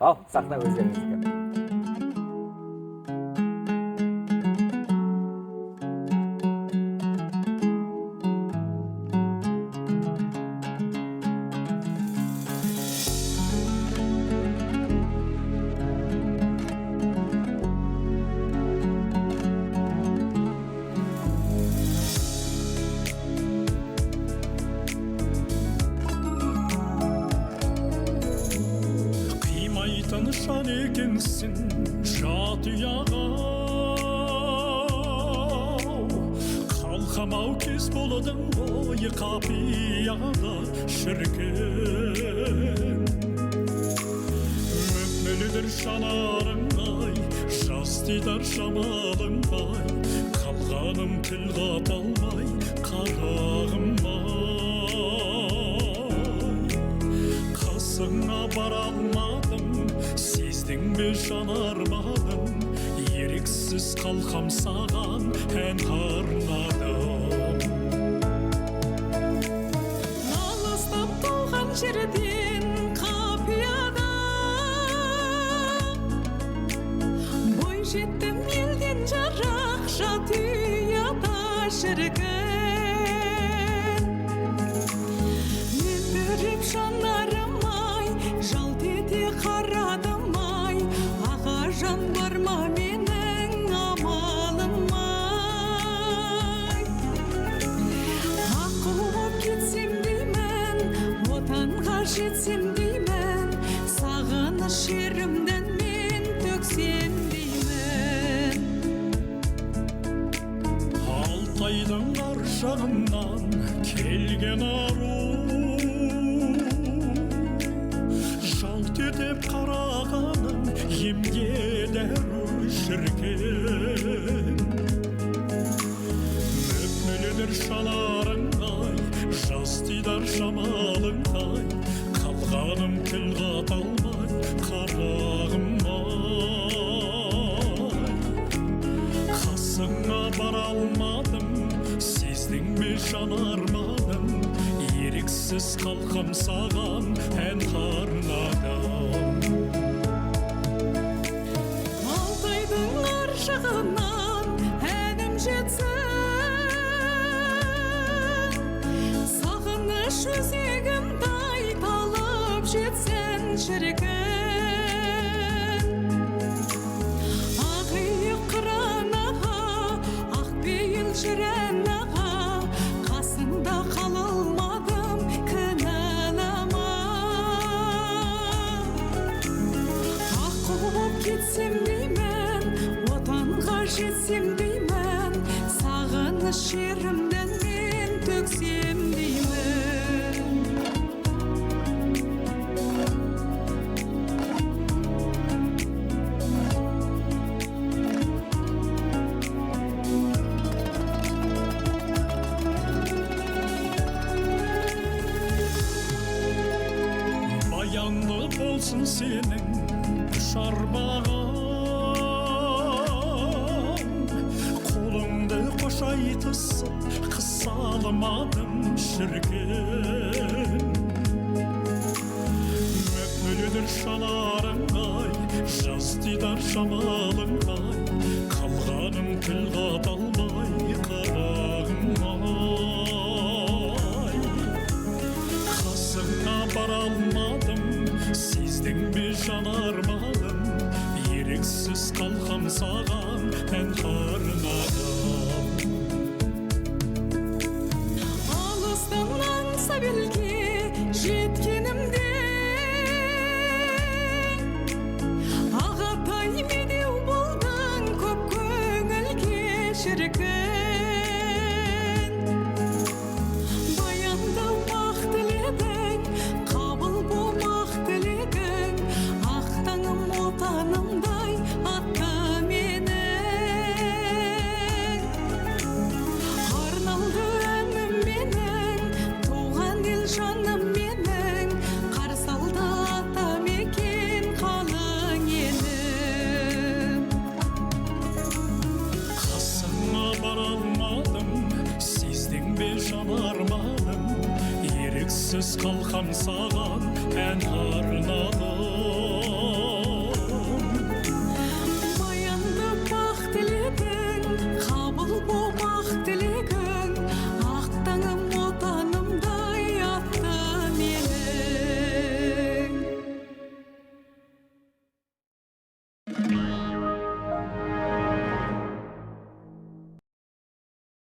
Ал, сахна өздеріңіздікі. Tanışan ekенсің жат ұяға, қалқамау кез болудың ойы қапияға шіркін. Өкмелідір жанарың ай, жас тидар шамалың ай, қалғаным тіл қата алмай қарағым ай. Қасыңа бара алмадым, сездің бе жанармадым, еріксіз қалқам саған ән арнадым. Алыстап туған жерден қапияда, бой жеттім елден жарақ жат ұяда шіркін. Мөлдіреп жанарым ай, жалт ете қарадым ай, аға жан бар ма менің амалым ай. Аққу боп кетсем деймін, отанға жетсем деймін, сағыныш шерімден мен төксем деймін. Алтайдың ар жағынан келген ару, жалт етіп қарағаның емге дәру шіркін. Мөкмеледір жанарың ай, жас тидар жамалың ай, қалғаным тіл қата алмай қарағым ай. Қасыңа бара алмадым, сездің бе жанармадым, еріксіз қалқам саған ән арнадым. Алтайдың ар жағынан әнім жетсін, сағыныш өзегімді айталып жетсін шіркін. Ақиық қыран аға, ақпейіл жүрән аға, қасында қала алмадым кінәлама. Аққу боп кетсем деймін, отанға жетсем деймін, сағыныш шерімден мен төксем деймін. Баянды болсын сенің шарбаған, қолыңды қошайтысып қыса алмадым шіркін. Мөкмеледір жанарың ай, жас тидар жамалың ай, қалғаным тіл қата алмай қарағым ай. Қасыңа бара алмадым, сездің бе жанармадым, еріксіз қалқам саған ән арнадым. Алыстан сәбелге жеткенімде, ағатай медеу болдың көп көңілге шіркін. Баяндау ақ тіледің, қабыл болмақ тілегің, ақ таңым отанымдай атта менің. Арналды әнім менің, туған ел жаным менің, қарсы алды ата мекен қалың елім. Қасыңа бара алмадым, сездің бе жанармадым, еріксіз қалқам саған ән